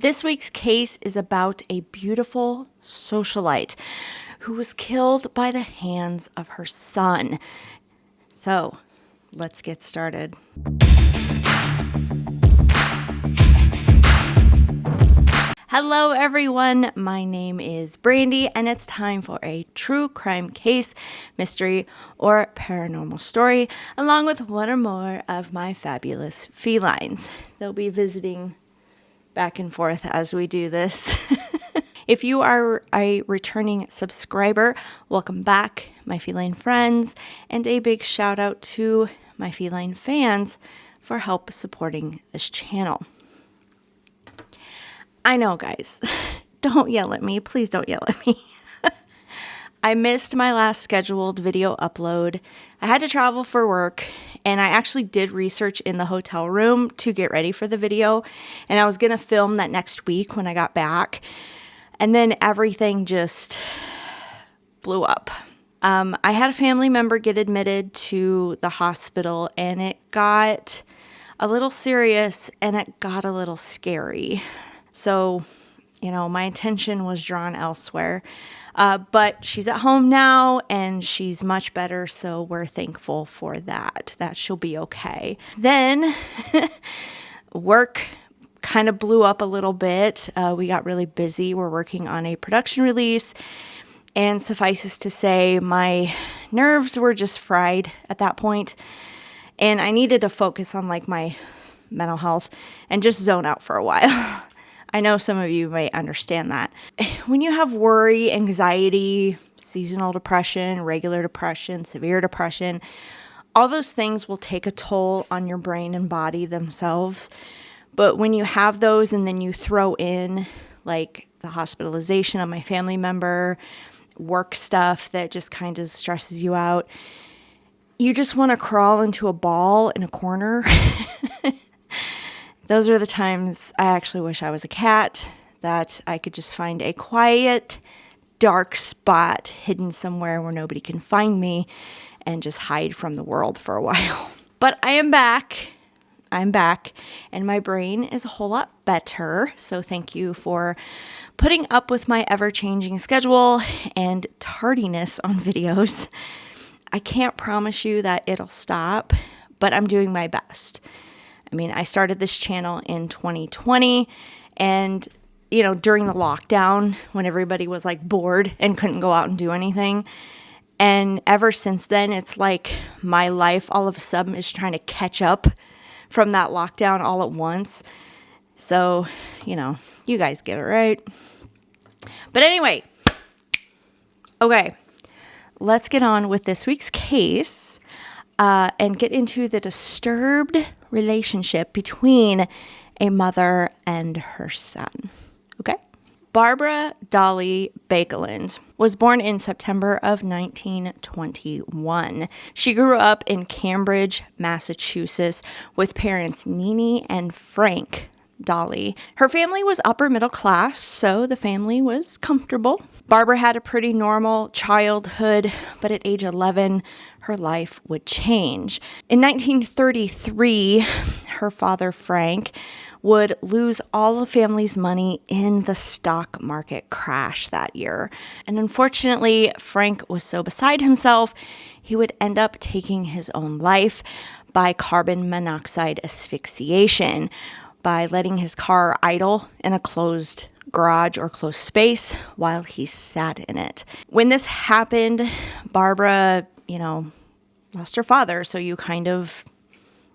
This week's case is about a beautiful socialite who was killed by the hands of her son. So, let's get started. Hello everyone, my name is Brandy and it's time for a true crime case, mystery, or paranormal story, along with one or more of my fabulous felines. They'll be visiting back and forth as we do this. If you are a returning subscriber, welcome back, my feline friends, and a big shout out to my feline fans for help supporting this channel. I know, guys, don't yell at me. Please don't yell at me. I missed my last scheduled video upload. I had to travel for work, and I actually did research in the hotel room to get ready for the video, and I was going to film that next week when I got back, and then everything just blew up. I had a family member get admitted to the hospital, and it got a little serious, and it got a little scary. So, my attention was drawn elsewhere. But she's at home now and she's much better, so we're thankful for that she'll be okay. Then work kind of blew up a little bit. We got really busy. We're working on a production release, and suffices to say my nerves were just fried at that point, and I needed to focus on my mental health and just zone out for a while. I know some of you may understand that. When you have worry, anxiety, seasonal depression, regular depression, severe depression, all those things will take a toll on your brain and body themselves. But when you have those and then you throw in the hospitalization of my family member, work stuff that just kind of stresses you out, you just want to crawl into a ball in a corner. Those are the times I actually wish I was a cat, that I could just find a quiet, dark spot hidden somewhere where nobody can find me and just hide from the world for a while. But I am back. I'm back, and my brain is a whole lot better. So thank you for putting up with my ever-changing schedule and tardiness on videos. I can't promise you that it'll stop, but I'm doing my best. I started this channel in 2020, and, during the lockdown when everybody was bored and couldn't go out and do anything. And ever since then, it's like my life all of a sudden is trying to catch up from that lockdown all at once. So, you guys get it, right? But anyway, okay, let's get on with this week's case. And get into the disturbed relationship between a mother and her son. Okay? Barbara Daly Baekeland was born in September of 1921. She grew up in Cambridge, Massachusetts, with parents Nini and Frank Daly. Her family was upper middle class, so the family was comfortable. Barbara had a pretty normal childhood, but at age 11, her life would change. In 1933, her father, Frank, would lose all the family's money in the stock market crash that year. And unfortunately, Frank was so beside himself, he would end up taking his own life by carbon monoxide asphyxiation, by letting his car idle in a closed garage or closed space while he sat in it. When this happened, Barbara, lost her father, so you kind of,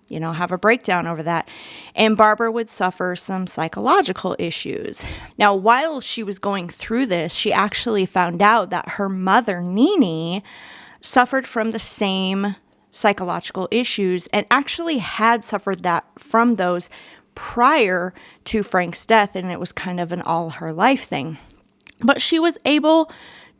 have a breakdown over that. And Barbara would suffer some psychological issues. Now, while she was going through this, she actually found out that her mother, Nini, suffered from the same psychological issues and actually had suffered from those prior to Frank's death, and it was kind of an all her life thing. But she was able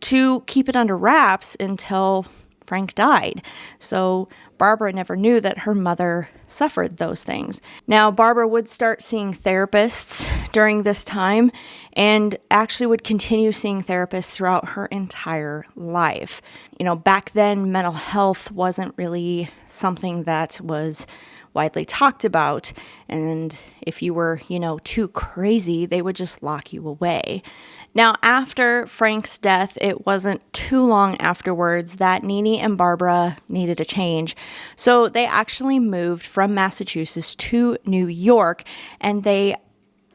to keep it under wraps until Frank died. So Barbara never knew that her mother suffered those things. Now, Barbara would start seeing therapists during this time and actually would continue seeing therapists throughout her entire life. Back then, mental health wasn't really something that was widely talked about. And if you were, too crazy, they would just lock you away. Now, after Frank's death, it wasn't too long afterwards that Nene and Barbara needed a change. So they actually moved from Massachusetts to New York, and they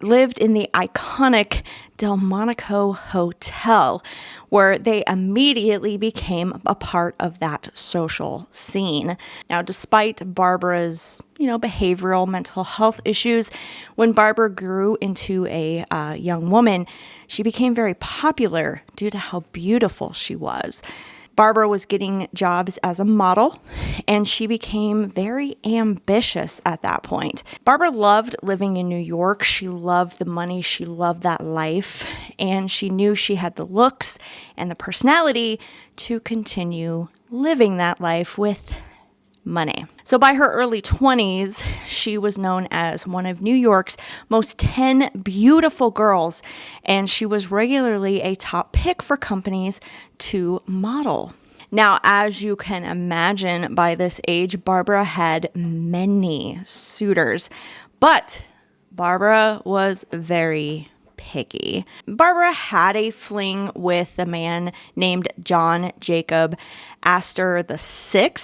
lived in the iconic Delmonico Hotel, where they immediately became a part of that social scene. Now, despite Barbara's, behavioral mental health issues, when Barbara grew into a young woman, she became very popular due to how beautiful she was. Barbara was getting jobs as a model, and she became very ambitious at that point. Barbara loved living in New York. She loved the money. She loved that life, and she knew she had the looks and the personality to continue living that life with money. So by her early 20s, she was known as one of New York's most 10 beautiful girls, and she was regularly a top pick for companies to model. Now, as you can imagine, by this age, Barbara had many suitors, but Barbara was very picky. Barbara had a fling with a man named John Jacob Astor VI,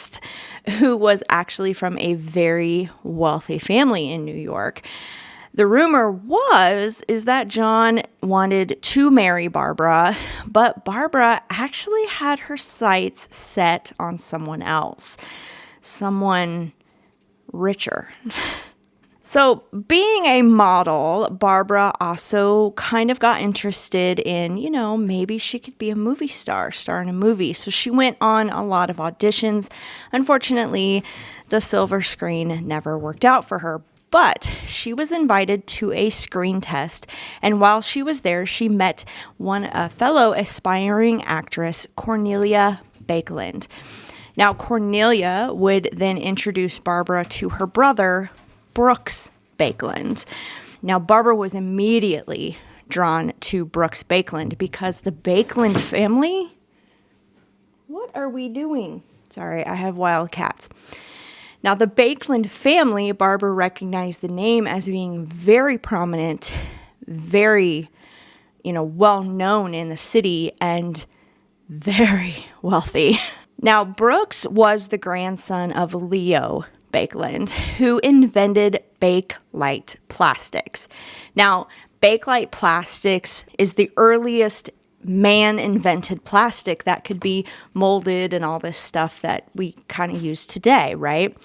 who was actually from a very wealthy family in New York. The rumor is that John wanted to marry Barbara, but Barbara actually had her sights set on someone else, someone richer. So being a model, Barbara also kind of got interested in, maybe she could be a movie star in a movie. So she went on a lot of auditions. Unfortunately, the silver screen never worked out for her, but she was invited to a screen test. And while she was there, she met a fellow aspiring actress, Cornelia Baekeland. Now, Cornelia would then introduce Barbara to her brother, Brooks Baekeland. Now, Barbara was immediately drawn to Brooks Baekeland because the Baekeland family... What are we doing? Sorry, I have wild cats. Now, the Baekeland family, Barbara recognized the name as being very prominent, very, well known in the city, and very wealthy. Now, Brooks was the grandson of Leo Baekeland, who invented Bakelite plastics. Now, Bakelite plastics is the earliest man-invented plastic that could be molded and all this stuff that we kind of use today, right?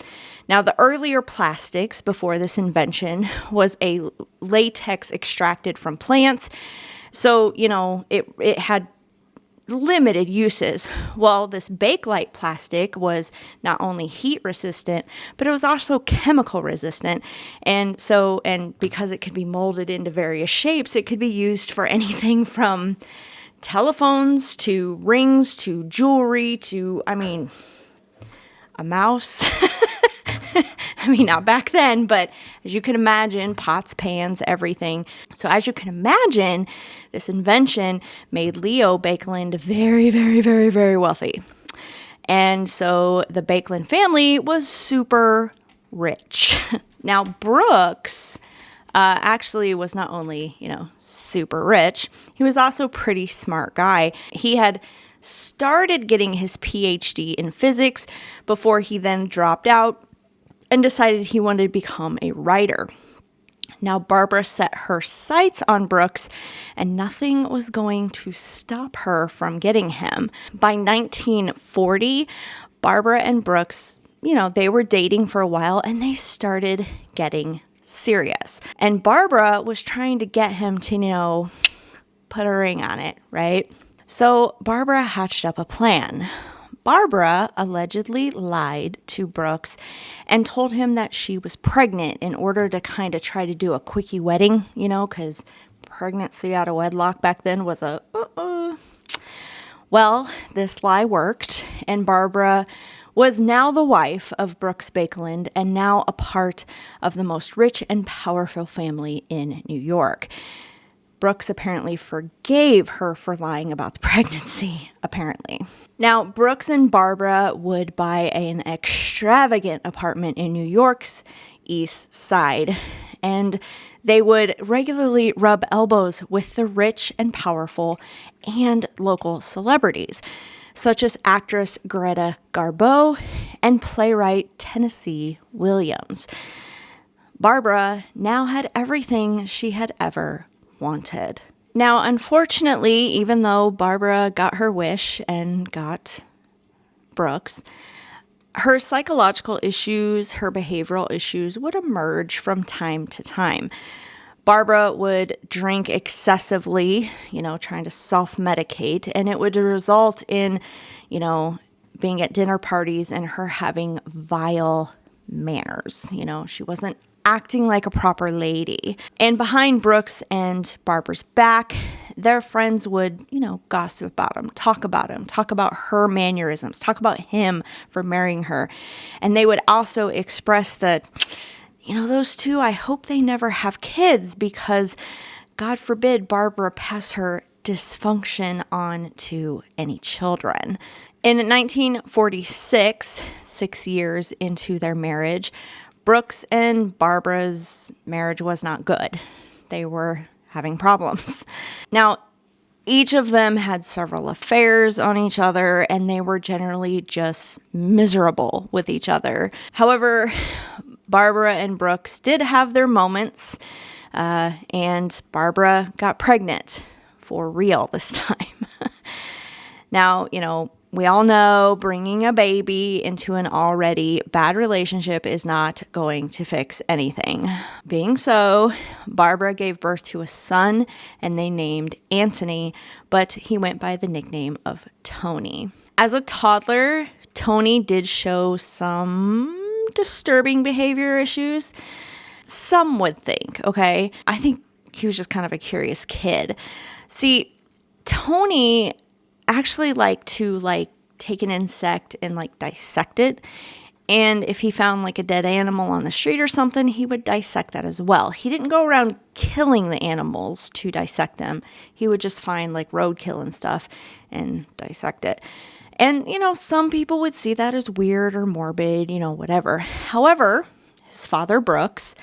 Now, the earlier plastics before this invention was a latex extracted from plants. So, it had limited uses. Well, this Bakelite plastic was not only heat resistant, but it was also chemical resistant. And because it could be molded into various shapes, it could be used for anything from telephones to rings to jewelry to, a mouse. Not back then, but as you can imagine, pots, pans, everything. So as you can imagine, this invention made Leo Baekeland very, very, very, very wealthy. And so the Baekeland family was super rich. Now, Brooks actually was not only, super rich, he was also a pretty smart guy. He had started getting his PhD in physics before he then dropped out and decided he wanted to become a writer. Now, Barbara set her sights on Brooks, and nothing was going to stop her from getting him. By 1940, Barbara and Brooks, they were dating for a while, and they started getting serious. And Barbara was trying to get him to, put a ring on it, right? So Barbara hatched up a plan. Barbara allegedly lied to Brooks and told him that she was pregnant in order to kind of try to do a quickie wedding, because pregnancy out of wedlock back then was a Well, this lie worked, and Barbara was now the wife of Brooks Baekeland and now a part of the most rich and powerful family in New York. Brooks apparently forgave her for lying about the pregnancy, apparently. Now, Brooks and Barbara would buy an extravagant apartment in New York's East Side, and they would regularly rub elbows with the rich and powerful and local celebrities, such as actress Greta Garbo and playwright Tennessee Williams. Barbara now had everything she had ever wanted. Now, unfortunately, even though Barbara got her wish and got Brooks, her psychological issues, her behavioral issues would emerge from time to time. Barbara would drink excessively, trying to self-medicate, and it would result in, being at dinner parties and her having vile manners. She wasn't acting like a proper lady. And behind Brooks and Barbara's back, their friends would, gossip about him, talk about her mannerisms, talk about him for marrying her. And they would also express that, those two, I hope they never have kids because, God forbid, Barbara pass her dysfunction on to any children. In 1946, 6 years into their marriage, Brooks and Barbara's marriage was not good. They were having problems. Now, each of them had several affairs on each other, and they were generally just miserable with each other. However, Barbara and Brooks did have their moments, and Barbara got pregnant for real this time. Now, we all know bringing a baby into an already bad relationship is not going to fix anything. Being so, Barbara gave birth to a son, and they named Anthony, but he went by the nickname of Tony. As a toddler, Tony did show some disturbing behavior issues. Some would think, okay? I think he was just kind of a curious kid. See, Tony actually liked to take an insect and dissect it. And if he found a dead animal on the street or something, he would dissect that as well. He didn't go around killing the animals to dissect them. He would just find roadkill and stuff and dissect it. And, some people would see that as weird or morbid, whatever. However, his father, Brooks,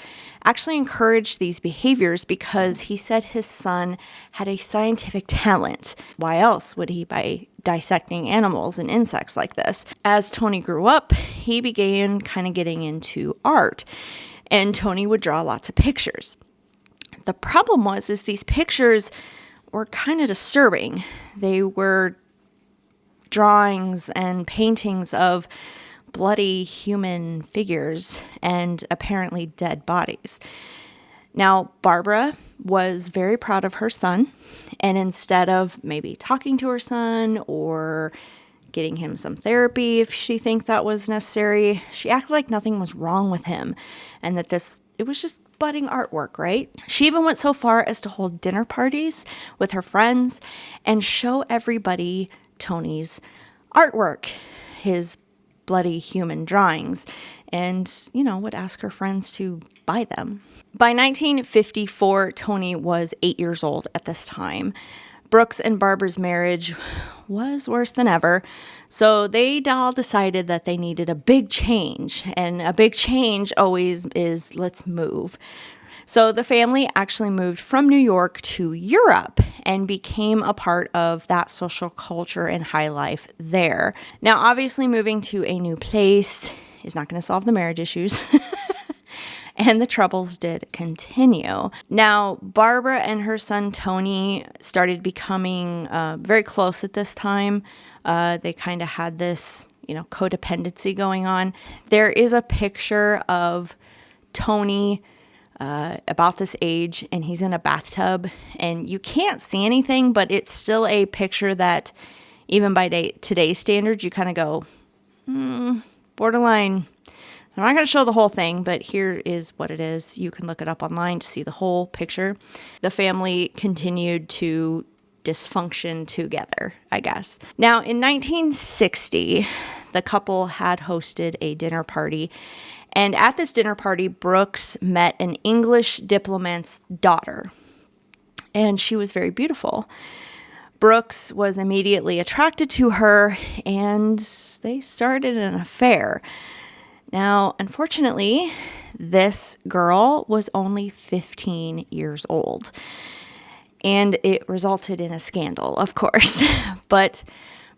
actually encouraged these behaviors because he said his son had a scientific talent. Why else would he by dissecting animals and insects like this? As Tony grew up, he began kind of getting into art, and Tony would draw lots of pictures. The problem was these pictures were kind of disturbing. They were drawings and paintings of bloody human figures and apparently dead bodies. Now, Barbara was very proud of her son, and instead of maybe talking to her son or getting him some therapy if she think that was necessary, she acted like nothing was wrong with him and that it was just budding artwork, right? She even went so far as to hold dinner parties with her friends and show everybody Tony's artwork, his bloody human drawings, and, would ask her friends to buy them. By 1954, Tony was 8 years old at this time. Brooks and Barbara's marriage was worse than ever, so they all decided that they needed a big change, and a big change always is, let's move. So the family actually moved from New York to Europe and became a part of that social culture and high life there. Now, obviously, moving to a new place is not going to solve the marriage issues. And the troubles did continue. Now, Barbara and her son Tony started becoming very close at this time. They kind of had this, codependency going on. There is a picture of Tony about this age, and he's in a bathtub, and you can't see anything, but it's still a picture that even by today's standards, you kind of go, borderline. I'm not going to show the whole thing, but here is what it is. You can look it up online to see the whole picture. The family continued to dysfunction together, I guess. Now, in 1960, the couple had hosted a dinner party, and at this dinner party, Brooks met an English diplomat's daughter. and she was very beautiful. Brooks was immediately attracted to her, and they started an affair. Now, unfortunately, this girl was only 15 years old, and it resulted in a scandal, of course. But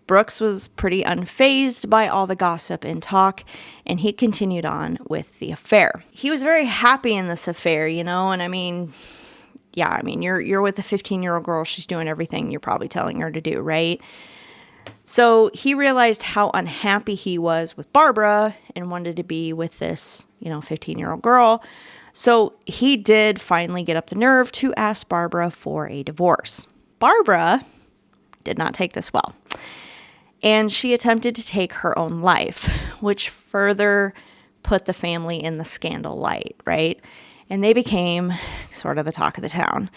Brooks was pretty unfazed by all the gossip and talk, and he continued on with the affair. He was very happy in this affair, and you're with a 15-year-old girl. She's doing everything you're probably telling her to do, right? So he realized how unhappy he was with Barbara and wanted to be with this, 15-year-old girl. So he did finally get up the nerve to ask Barbara for a divorce. Barbara did not take this well, and she attempted to take her own life, which further put the family in the scandal light, right? And they became sort of the talk of the town.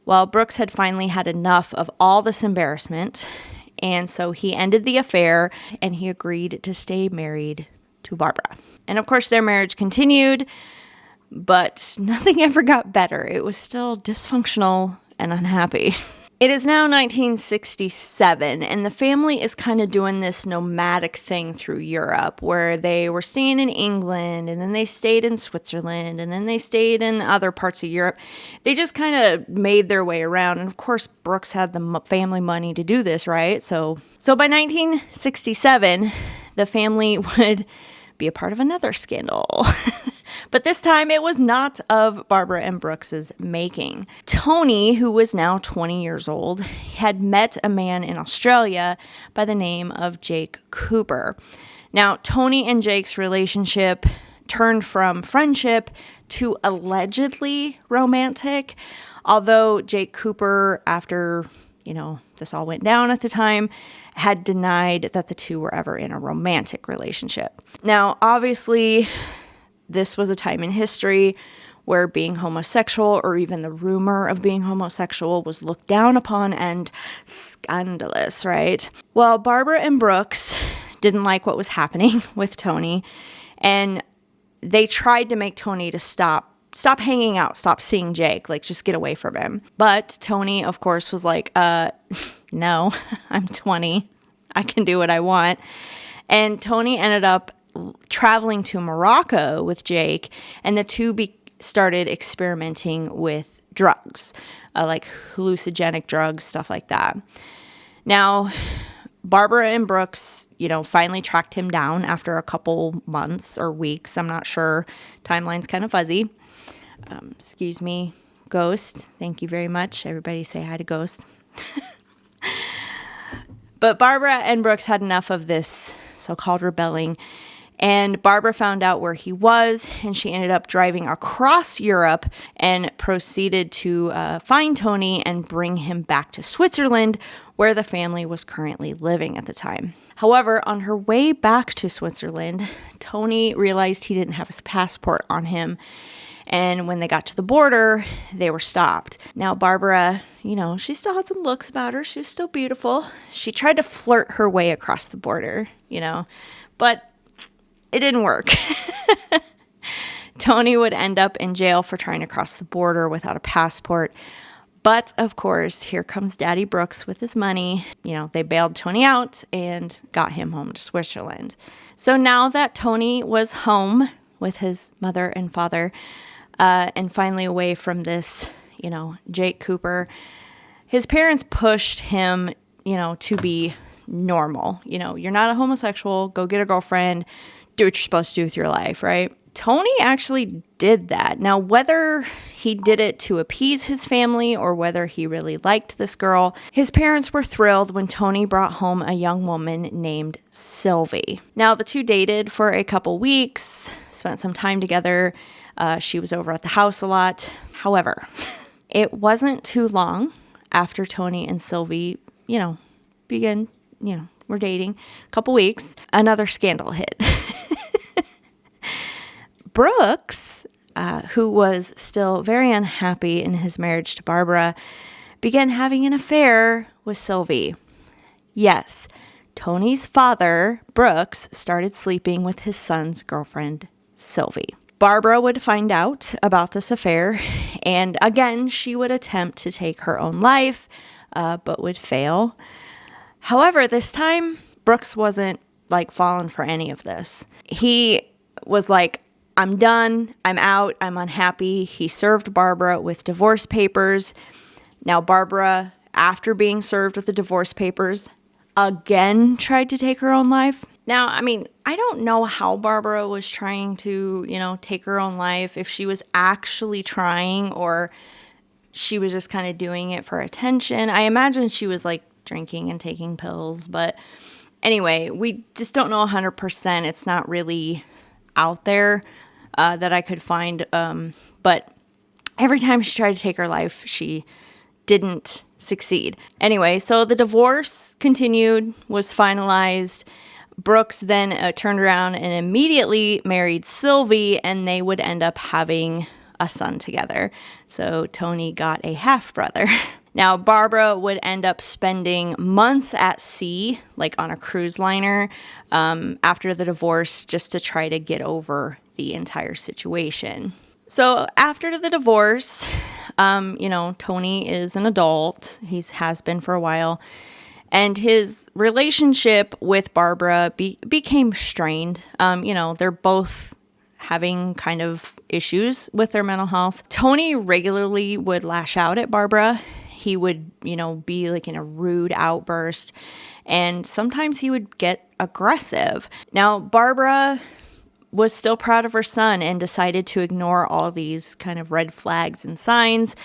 Well, Brooks had finally had enough of all this embarrassment, and so he ended the affair, and he agreed to stay married to Barbara. And of course, their marriage continued, but nothing ever got better. It was still dysfunctional and unhappy. It is now 1967, and the family is kind of doing this nomadic thing through Europe, where they were staying in England, and then they stayed in Switzerland, and then they stayed in other parts of Europe. They just kind of made their way around, and of course, Brooks had the family money to do this, right? So by 1967, the family would be a part of another scandal. But this time it was not of Barbara and Brooks's making. Tony, who was now 20 years old, had met a man in Australia by the name of Jake Cooper. Now, Tony and Jake's relationship turned from friendship to allegedly romantic, although Jake Cooper, after this all went down at the time, had denied that the two were ever in a romantic relationship. Now, obviously, this was a time in history where being homosexual, or even the rumor of being homosexual, was looked down upon and scandalous, right? Well, Barbara and Brooks didn't like what was happening with Tony, and they tried to make Tony to stop hanging out, stop seeing Jake, just get away from him. But Tony, of course, was like, no, I'm 20. I can do what I want. And Tony ended up traveling to Morocco with Jake, and the two started experimenting with drugs, like hallucinogenic drugs, stuff like that. Now, Barbara and Brooks, finally tracked him down after a couple months or weeks. I'm not sure. Timeline's kind of fuzzy. Excuse me, Ghost. Thank you very much. Everybody say hi to Ghost. But Barbara and Brooks had enough of this so-called rebelling, and Barbara found out where he was, and she ended up driving across Europe and proceeded to find Tony and bring him back to Switzerland, where the family was currently living at the time. However, on her way back to Switzerland, Tony realized he didn't have his passport on him, and when they got to the border, they were stopped. Now, Barbara, she still had some looks about her. She was still beautiful. She tried to flirt her way across the border, but it didn't work. Tony would end up in jail for trying to cross the border without a passport. But, of course, here comes Daddy Brooks with his money. They bailed Tony out and got him home to Switzerland. So now that Tony was home with his mother and father, and finally away from this, Jake Cooper, his parents pushed him, to be normal. You're not a homosexual. Go get a girlfriend. Do what you're supposed to do with your life, right? Tony actually did that. Now, whether he did it to appease his family or whether he really liked this girl, his parents were thrilled when Tony brought home a young woman named Sylvie. Now, the two dated for a couple weeks, spent some time together. She was over at the house a lot. However, it wasn't too long after Tony and Sylvie, began, were dating, a couple weeks, another scandal hit. Brooks, who was still very unhappy in his marriage to Barbara, began having an affair with Sylvie. Yes, Tony's father, Brooks, started sleeping with his son's girlfriend, Sylvie. Barbara would find out about this affair, and again, she would attempt to take her own life, but would fail. However, this time, Brooks wasn't like falling for any of this. He was like, I'm done, I'm out, I'm unhappy. He served Barbara with divorce papers. Now, Barbara, after being served with the divorce papers, again tried to take her own life. Now, I mean, I don't know how Barbara was trying to, take her own life, if she was actually trying or she was just kind of doing it for attention. I imagine she was like drinking and taking pills, but anyway, we just don't know 100%. It's not really out there that I could find, but every time she tried to take her life, she didn't succeed. Anyway, so the divorce continued, was finalized. Brooks then turned around and immediately married Sylvie, and they would end up having a son together. So Tony got a half-brother. Now, Barbara would end up spending months at sea, like on a cruise liner, after the divorce, just to try to get over the entire situation. So after the divorce, Tony is an adult. He has been for a while. And his relationship with Barbara became strained. They're both having kind of issues with their mental health. Tony regularly would lash out at Barbara. He would, be like in a rude outburst. And sometimes he would get aggressive. Now, Barbara was still proud of her son and decided to ignore all these kind of red flags and signs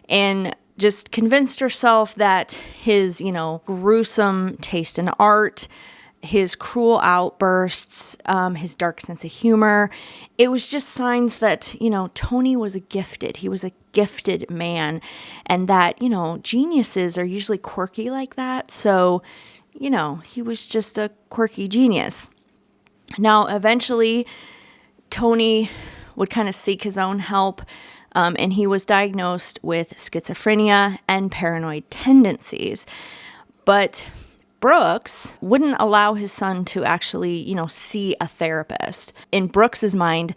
and just convinced herself that his, gruesome taste in art, his cruel outbursts, his dark sense of humor, it was just signs that, Tony was gifted. He was a gifted man, and that, geniuses are usually quirky like that. So, he was just a quirky genius. Now, eventually, Tony would kind of seek his own help, and he was diagnosed with schizophrenia and paranoid tendencies. But Brooks wouldn't allow his son to actually, see a therapist. In Brooks's mind,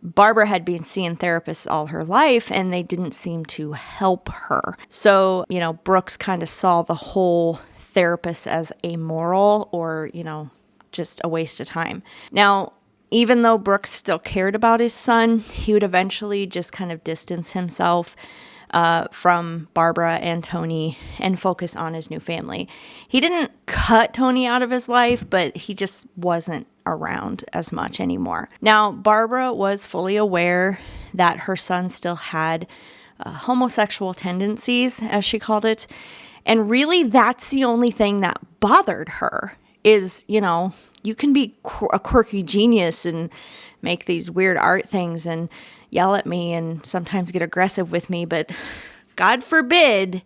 Barbara had been seeing therapists all her life, and they didn't seem to help her. So, Brooks kind of saw the whole therapist as amoral or, just a waste of time. Now, even though Brooks still cared about his son, he would eventually just kind of distance himself from Barbara and Tony and focus on his new family. He didn't cut Tony out of his life, but he just wasn't around as much anymore. Now, Barbara was fully aware that her son still had homosexual tendencies, as she called it. And really, that's the only thing that bothered her. Is, you can be a quirky genius and make these weird art things and yell at me and sometimes get aggressive with me, but God forbid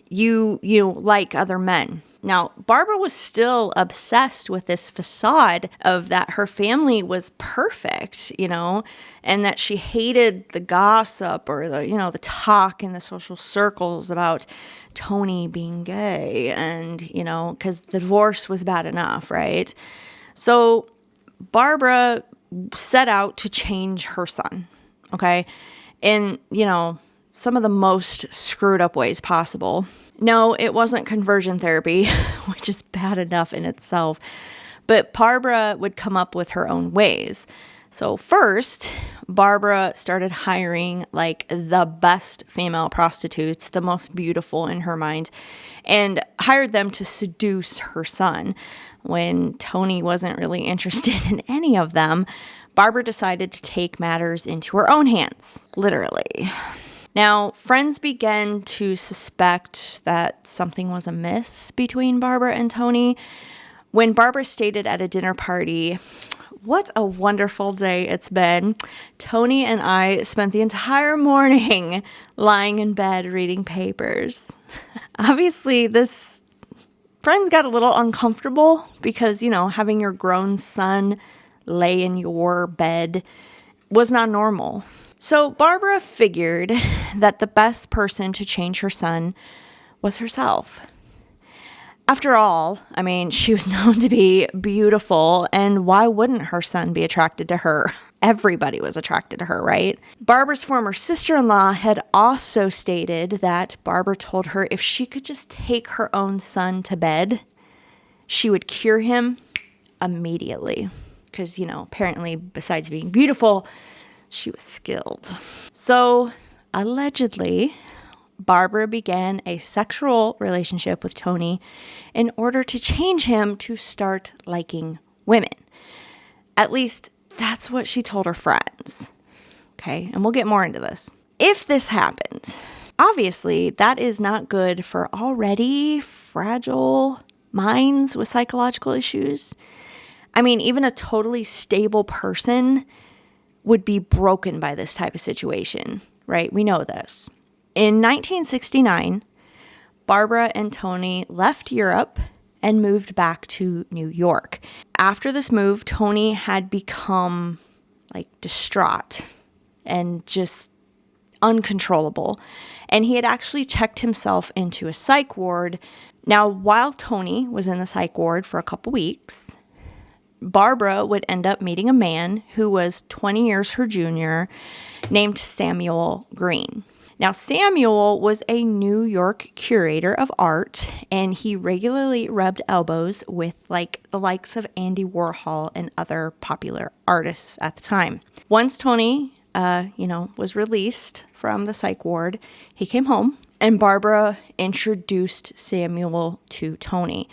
you like other men. Now, Barbara was still obsessed with this facade of that her family was perfect, and that she hated the gossip or the talk in the social circles about Tony being gay and, because the divorce was bad enough, right? So Barbara set out to change her son, okay? In, some of the most screwed up ways possible. No, it wasn't conversion therapy, which is bad enough in itself, but Barbara would come up with her own ways. So first, Barbara started hiring like the best female prostitutes, the most beautiful in her mind, and hired them to seduce her son. When Tony wasn't really interested in any of them, Barbara decided to take matters into her own hands, literally. Now, friends began to suspect that something was amiss between Barbara and Tony when Barbara stated at a dinner party, "What a wonderful day it's been. Tony and I spent the entire morning lying in bed reading papers." Obviously, this friends got a little uncomfortable because, having your grown son lay in your bed was not normal. So Barbara figured that the best person to change her son was herself. After all, I mean, she was known to be beautiful, and why wouldn't her son be attracted to her? Everybody was attracted to her, right? Barbara's former sister-in-law had also stated that Barbara told her if she could just take her own son to bed, she would cure him immediately. Because, apparently, besides being beautiful, she was skilled. So, allegedly, Barbara began a sexual relationship with Tony in order to change him to start liking women. At least, that's what she told her friends. Okay, and we'll get more into this. If this happened, obviously, that is not good for already fragile minds with psychological issues. I mean, even a totally stable person would be broken by this type of situation, right? We know this. In 1969, Barbara and Tony left Europe and moved back to New York. After this move, Tony had become distraught and just uncontrollable. And he had actually checked himself into a psych ward. Now, while Tony was in the psych ward for a couple weeks, Barbara would end up meeting a man who was 20 years her junior named Samuel Green. Now, Samuel was a New York curator of art, and he regularly rubbed elbows with the likes of Andy Warhol and other popular artists at the time. Once Tony, was released from the psych ward, he came home, and Barbara introduced Samuel to Tony.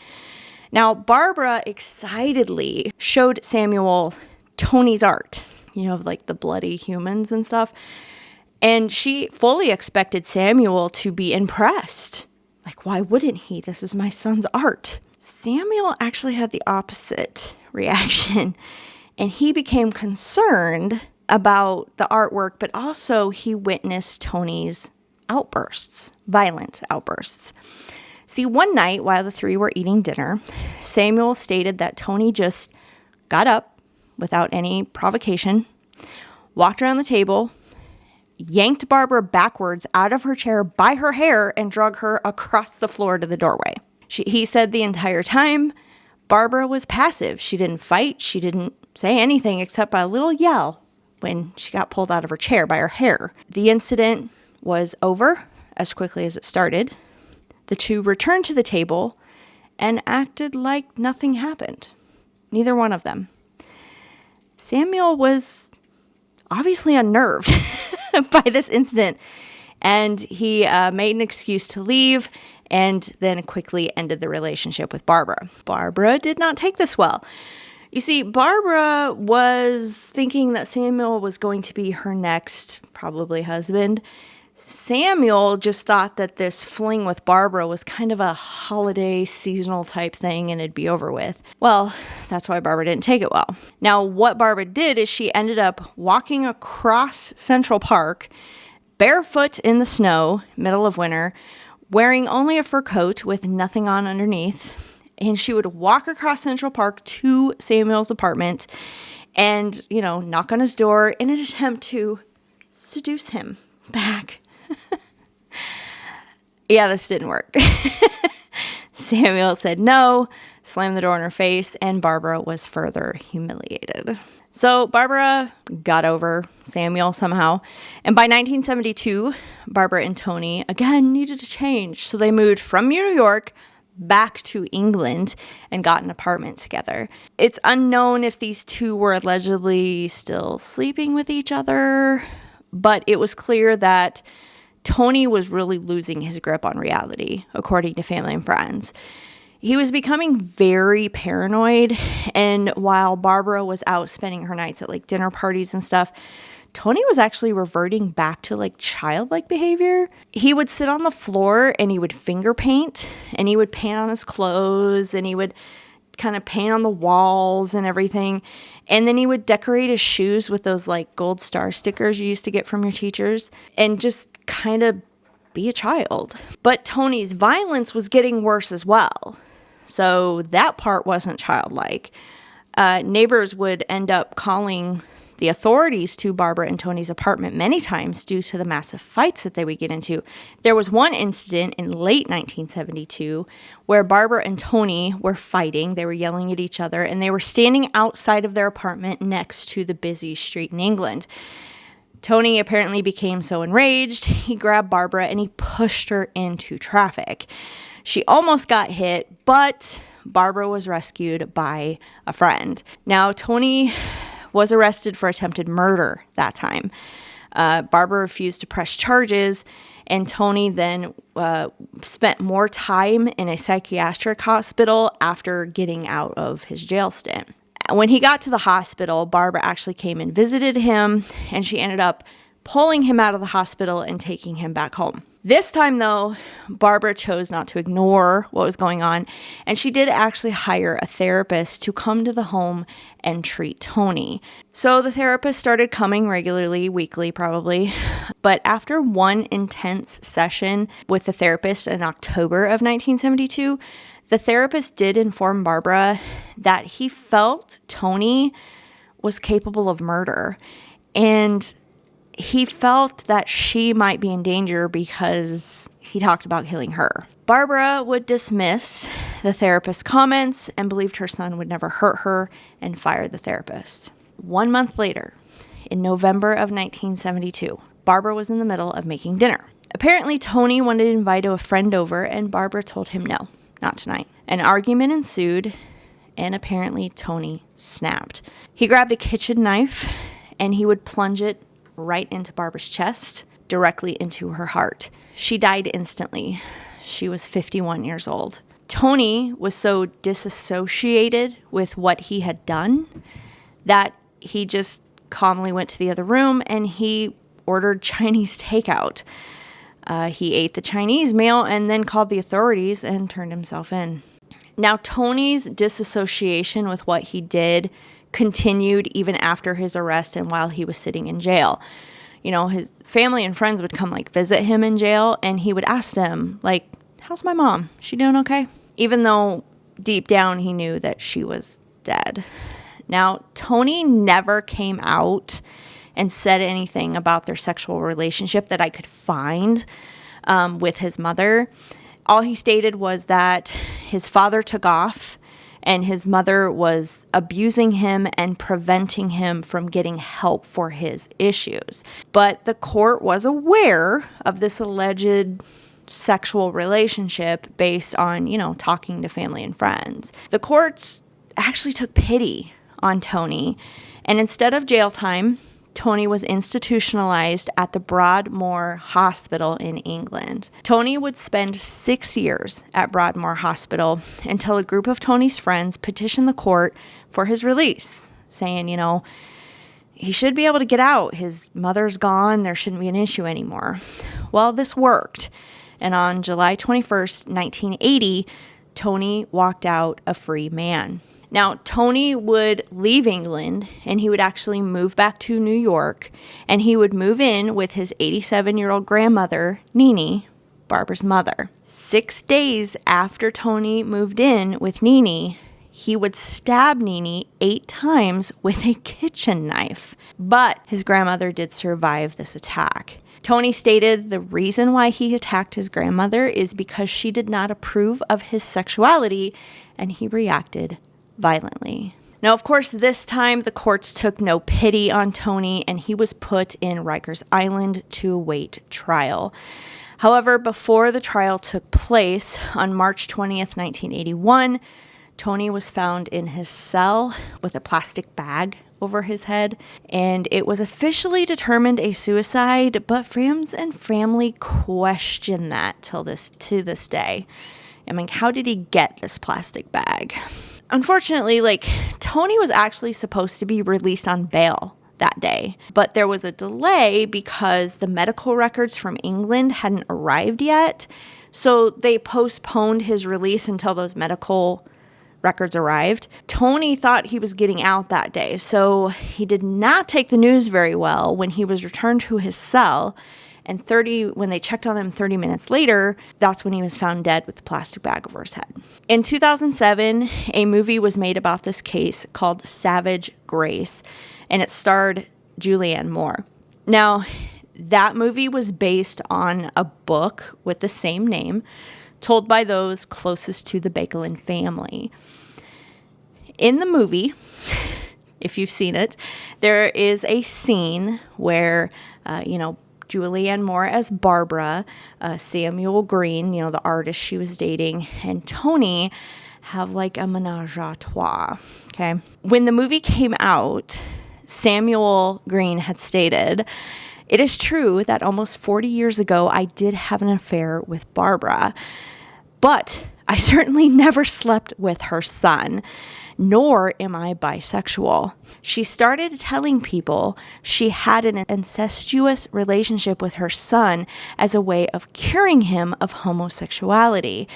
Now, Barbara excitedly showed Samuel Tony's art, the bloody humans and stuff. And she fully expected Samuel to be impressed. Why wouldn't he? This is my son's art. Samuel actually had the opposite reaction. And he became concerned about the artwork, but also he witnessed Tony's outbursts, violent outbursts. See, one night while the three were eating dinner, Samuel stated that Tony just got up without any provocation, walked around the table, yanked Barbara backwards out of her chair by her hair and dragged her across the floor to the doorway. He said the entire time, Barbara was passive. She didn't fight. She didn't say anything except a little yell when she got pulled out of her chair by her hair. The incident was over as quickly as it started. The two returned to the table and acted like nothing happened. Neither one of them. Samuel was obviously unnerved by this incident, and he made an excuse to leave and then quickly ended the relationship with Barbara. Barbara did not take this well. You see, Barbara was thinking that Samuel was going to be her next, probably husband. Samuel just thought that this fling with Barbara was kind of a holiday seasonal type thing and it'd be over with. Well, that's why Barbara didn't take it well. Now, what Barbara did is she ended up walking across Central Park, barefoot in the snow, middle of winter, wearing only a fur coat with nothing on underneath. And she would walk across Central Park to Samuel's apartment and, knock on his door in an attempt to seduce him back. Yeah, this didn't work. Samuel said no, slammed the door in her face, and Barbara was further humiliated. So Barbara got over Samuel somehow. And by 1972, Barbara and Tony again needed to change. So they moved from New York back to England and got an apartment together. It's unknown if these two were allegedly still sleeping with each other, but it was clear that Tony was really losing his grip on reality, according to family and friends. He was becoming very paranoid, and while Barbara was out spending her nights at dinner parties and stuff, Tony was actually reverting back to childlike behavior. He would sit on the floor and he would finger paint, and he would paint on his clothes, and he would kind of paint on the walls and everything. And then he would decorate his shoes with those gold star stickers you used to get from your teachers and just kind of be a child. But Tony's violence was getting worse as well. So that part wasn't childlike. Neighbors would end up calling, the authorities to Barbara and Tony's apartment many times due to the massive fights that they would get into. There was one incident in late 1972 where Barbara and Tony were fighting. They were yelling at each other, and they were standing outside of their apartment next to the busy street in England. Tony apparently became so enraged, he grabbed Barbara and he pushed her into traffic. She almost got hit, but Barbara was rescued by a friend. Now, Tony was arrested for attempted murder that time. Barbara refused to press charges, and Tony then spent more time in a psychiatric hospital after getting out of his jail stint. When he got to the hospital, Barbara actually came and visited him, and she ended up pulling him out of the hospital and taking him back home. This time, though, Barbara chose not to ignore what was going on, and she did actually hire a therapist to come to the home and treat Tony. So the therapist started coming regularly, weekly probably, but after one intense session with the therapist in October of 1972, the therapist did inform Barbara that he felt Tony was capable of murder, and he felt that she might be in danger because he talked about killing her. Barbara would dismiss the therapist's comments and believed her son would never hurt her and fired the therapist. 1 month later, in November of 1972, Barbara was in the middle of making dinner. Apparently, Tony wanted to invite a friend over, and Barbara told him no, not tonight. An argument ensued, and apparently Tony snapped. He grabbed a kitchen knife, and he would plunge it right into Barbara's chest, directly into her heart. She died instantly. She was 51 years old. Tony was so disassociated with what he had done that he just calmly went to the other room and he ordered Chinese takeout. He ate the Chinese meal and then called the authorities and turned himself in. Now, Tony's disassociation with what he did continued even after his arrest and while he was sitting in jail. You know, his family and friends would come visit him in jail, and he would ask them how's my mom? She doing okay? Even though deep down he knew that she was dead. Now, Tony never came out and said anything about their sexual relationship that I could find with his mother. All he stated was that his father took off and his mother was abusing him and preventing him from getting help for his issues. But the court was aware of this alleged sexual relationship based on, talking to family and friends. The courts actually took pity on Tony, and instead of jail time, Tony was institutionalized at the Broadmoor Hospital in England. Tony would spend 6 years at Broadmoor Hospital until a group of Tony's friends petitioned the court for his release, saying, he should be able to get out. His mother's gone. There shouldn't be an issue anymore. Well, this worked. And on July 21st, 1980, Tony walked out a free man. Now, Tony would leave England and he would actually move back to New York, and he would move in with his 87-year-old grandmother, Nene, Barbara's mother. 6 days after Tony moved in with Nene, he would stab Nene 8 times with a kitchen knife. But his grandmother did survive this attack. Tony stated the reason why he attacked his grandmother is because she did not approve of his sexuality, and he reacted violently. Now, of course, this time the courts took no pity on Tony, and he was put in Rikers Island to await trial. However, before the trial took place on March 20th, 1981, Tony was found in his cell with a plastic bag over his head, and it was officially determined a suicide, but friends and family question that to this day. I mean, how did he get this plastic bag? Unfortunately, Tony was actually supposed to be released on bail that day, but there was a delay because the medical records from England hadn't arrived yet, so they postponed his release until those medical records arrived. Tony thought he was getting out that day, so he did not take the news very well when he was returned to his cell. And when they checked on him 30 minutes later, that's when he was found dead with the plastic bag over his head. In 2007, a movie was made about this case called Savage Grace. and it starred Julianne Moore. Now, that movie was based on a book with the same name, told by those closest to the Baekeland family. In the movie, if you've seen it, there is a scene where, Julianne Moore as Barbara, Samuel Green, the artist she was dating, and Tony have like a menage a trois, okay? When the movie came out, Samuel Green had stated, "It is true that almost 40 years ago I did have an affair with Barbara, but I certainly never slept with her son, nor am I bisexual." She started telling people she had an incestuous relationship with her son as a way of curing him of homosexuality.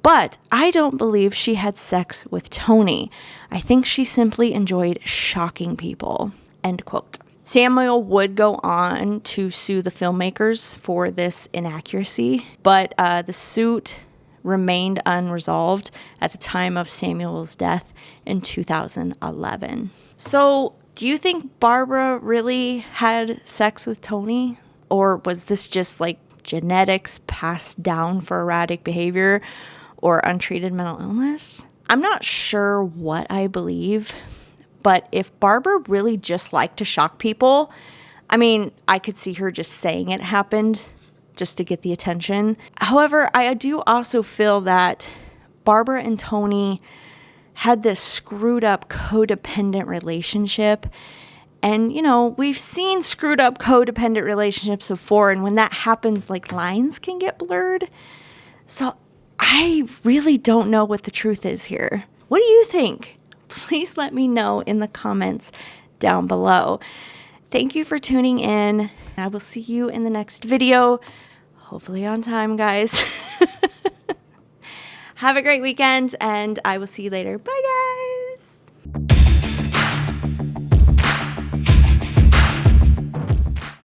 But I don't believe she had sex with Tony. I think she simply enjoyed shocking people. End quote. Samuel would go on to sue the filmmakers for this inaccuracy, but the suit remained unresolved at the time of Samuel's death in 2011. So, do you think Barbara really had sex with Tony? Or was this just like genetics passed down for erratic behavior or untreated mental illness? I'm not sure what I believe, but if Barbara really just liked to shock people, I could see her just saying it happened just to get the attention. However, I do also feel that Barbara and Tony had this screwed up codependent relationship. And, we've seen screwed up codependent relationships before. And when that happens, like, lines can get blurred. So I really don't know what the truth is here. What do you think? Please let me know in the comments down below. Thank you for tuning in. I will see you in the next video. Hopefully on time, guys. Have a great weekend, and I will see you later. Bye, guys.